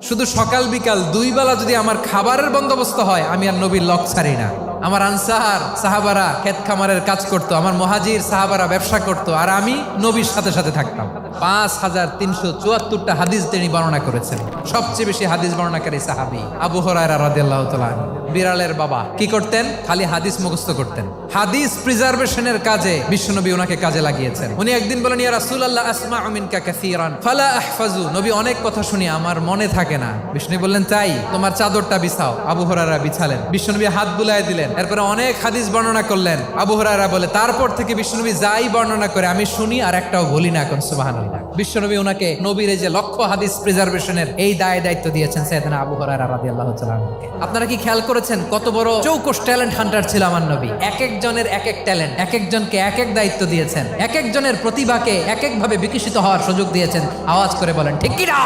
শুধু সকাল বিকাল দুই বেলা যদি আমার খাবারের বন্দোবস্ত হয়, আমি আর নবীর লক ছাড়ি না। আমার আনসার সাহাবারা ক্ষেত খামারের কাজ করতো, আমার মুহাজির সাহাবারা ব্যবসা করতো, আর আমি নবীর সাথে সাথে থাকতাম। 5374টা হাদিস তিনি বর্ণনা করেছেন। সবচেয়ে বেশি হাদিস বর্ণনাকারী সাহাবী আবু হুরায়রা রাদিয়াল্লাহু তাআলা আনহু। বিড়ালের বাবা কি করতেন? খালি হাদিস মুখস্থ করতেন। হাদিস প্রিজার্ভেশনের কাজে বিশ্বনবী ওনাকে কাজে লাগিয়েছেন। উনি একদিন বলেন, ইয়া রাসূলুল্লাহ আসমাউ মিনকা কাসীরান ফালা আহফাজু। নবী, অনেক কথা শুনি, আমার মনে থাকে না। বিষ্ণু বললেন, তাই তোমার চাদরটা বিছাও। আবু হুরায়রা বিছালেন। বিশ্বনবী হাত বুলায় দিলেন। এরপরে অনেক হাদিস বর্ণনা করলেন। আবু হুরায়রা বলে, তারপর থেকে বিশ্বনবী যাই বর্ণনা করে আমি শুনি আর একটাও ভুলি না। এখন সুবহানাল্লাহ। বিশ্বনবী ওনাকে নবীর এই যে লক্ষ হাদিস প্রিজার্ভেশনের এই দায়িত্ব দিয়েছেন সাইয়েদনা আবু হুরায়রা রাদিয়াল্লাহু তাআলা আনহুকে। আপনারা কি খেয়াল করেছেন কত বড় চৌকস ট্যালেন্ট হান্টার ছিল আমার নবী? এক একজনের এক এক ট্যালেন্ট, এক একজনকে এক এক দায়িত্ব দিয়েছেন, এক একজনের প্রতিভাকে এক একভাবে বিকশিত হওয়ার সুযোগ দিয়েছেন। আওয়াজ করে বলেন ঠিক কি না?